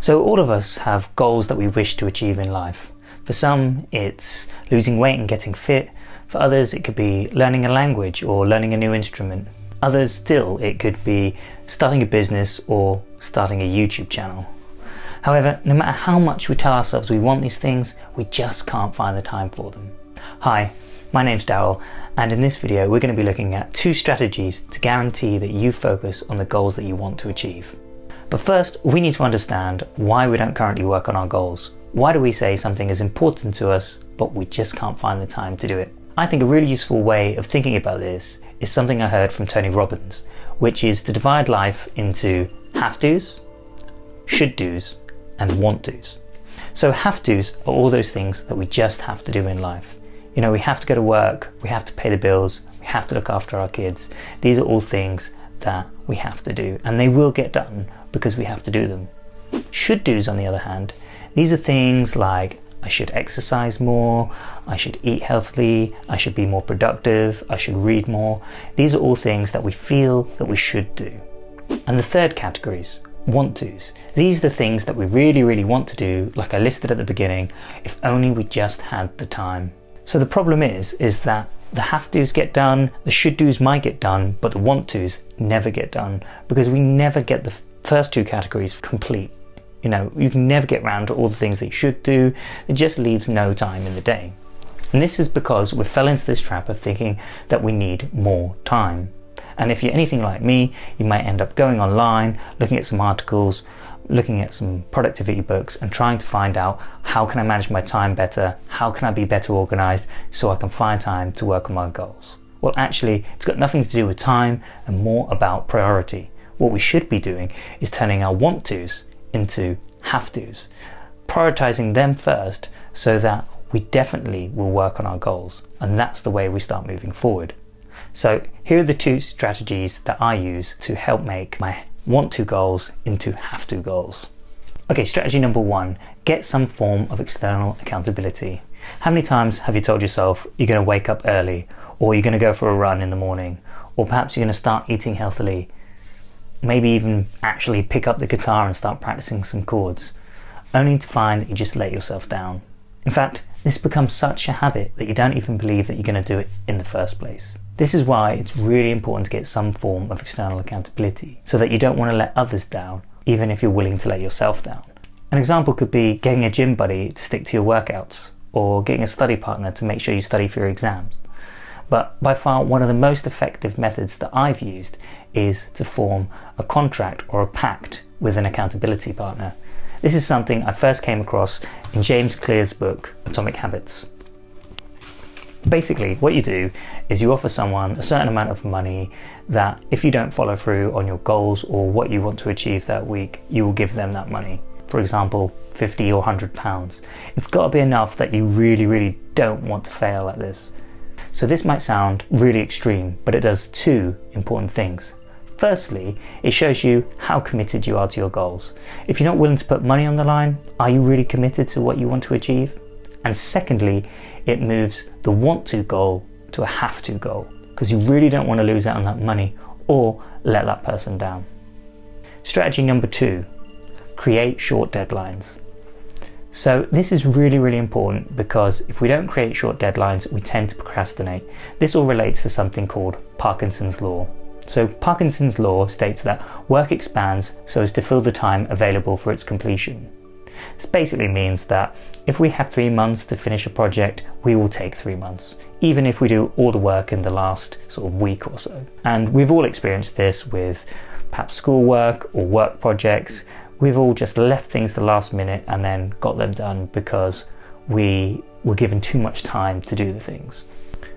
So all of us have goals that we wish to achieve in life. For some, it's losing weight and getting fit. For others, it could be learning a language or learning a new instrument. Others still, it could be starting a business or starting a YouTube channel. However, no matter how much we tell ourselves we want these things, we just can't find the time for them. Hi, my name's Daryl, and in this video we're going to be looking at 2 strategies to guarantee that you focus on the goals that you want to achieve. But first, we need to understand why we don't currently work on our goals. Why do we say something is important to us, but we just can't find the time to do it? I think a really useful way of thinking about this is something I heard from Tony Robbins, which is to divide life into have-tos, should-dos, and want-tos. So have-tos are all those things that we just have to do in life. You know, we have to go to work, we have to pay the bills, we have to look after our kids. These are all things that we have to do, and they will get done because we have to do them. Should-dos, on the other hand, these are things like I should exercise more, I should eat healthily, I should be more productive, I should read more. These are all things that we feel that we should do. And the third category is want-tos. These are the things that we really want to do, like I listed at the beginning, if only we just had the time. So the problem is that the have-tos get done, the should-dos might get done, but the want-tos never get done because we never get the first 2 categories complete. You know, you can never get around to all the things that you should do. It just leaves no time in the day. And this is because we fell into this trap of thinking that we need more time. And if you're anything like me, you might end up going online, looking at some articles, looking at some productivity books and trying to find out how can I manage my time better, how can I be better organized so I can find time to work on my goals. Well, actually, it's got nothing to do with time and more about priority. What we should be doing is turning our want-tos into have-tos, prioritizing them first so that we definitely will work on our goals, and that's the way we start moving forward. So here are the 2 strategies that I use to help make my want-to goals into have-to goals. Okay, strategy number 1, get some form of external accountability. How many times have you told yourself you're going to wake up early, or you're going to go for a run in the morning, or perhaps you're going to start eating healthily? Maybe even actually pick up the guitar and start practicing some chords, only to find that you just let yourself down. In fact, this becomes such a habit that you don't even believe that you're going to do it in the first place. This is why it's really important to get some form of external accountability, so that you don't want to let others down, even if you're willing to let yourself down. An example could be getting a gym buddy to stick to your workouts, or getting a study partner to make sure you study for your exams. But by far one of the most effective methods that I've used is to form a contract or a pact with an accountability partner. This is something I first came across in James Clear's book, Atomic Habits. Basically, what you do is you offer someone a certain amount of money that if you don't follow through on your goals or what you want to achieve that week, you will give them that money. For example, 50 or 100 pounds. It's got to be enough that you really don't want to fail at this. So this might sound really extreme, but it does 2 important things. Firstly, it shows you how committed you are to your goals. If you're not willing to put money on the line, are you really committed to what you want to achieve? And secondly, it moves the want to goal to a have to goal, because you really don't want to lose out on that money or let that person down. Strategy number 2, create short deadlines. So this is really important because if we don't create short deadlines, we tend to procrastinate. This all relates to something called Parkinson's Law. So Parkinson's Law states that work expands so as to fill the time available for its completion. This basically means that if we have 3 months to finish a project, we will take 3 months, even if we do all the work in the last sort of week or so. And we've all experienced this with perhaps schoolwork or work projects. We've all just left things to the last minute and then got them done because we were given too much time to do the things.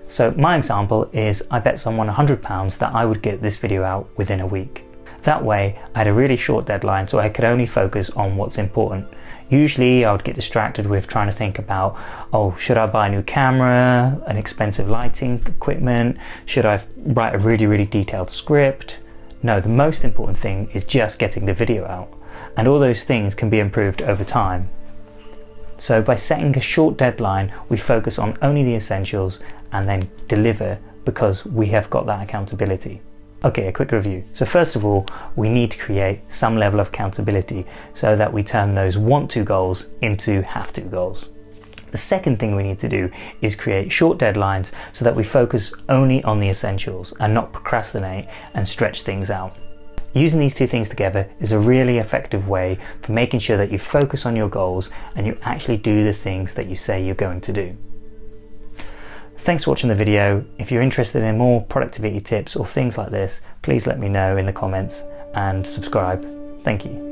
So my example is I bet someone £100 that I would get this video out within a week. That way I had a really short deadline so I could only focus on what's important. Usually I would get distracted with trying to think about, oh, should I buy a new camera, an expensive lighting equipment? Should I write a really detailed script? No, the most important thing is just getting the video out. And all those things can be improved over time. So by setting a short deadline, we focus on only the essentials and then deliver because we have got that accountability. Okay, a quick review. So first of all, we need to create some level of accountability so that we turn those want to goals into have to goals. The second thing we need to do is create short deadlines so that we focus only on the essentials and not procrastinate and stretch things out. Using these two things together is a really effective way for making sure that you focus on your goals and you actually do the things that you say you're going to do. Thanks for watching the video. If you're interested in more productivity tips or things like this, please let me know in the comments and subscribe. Thank you.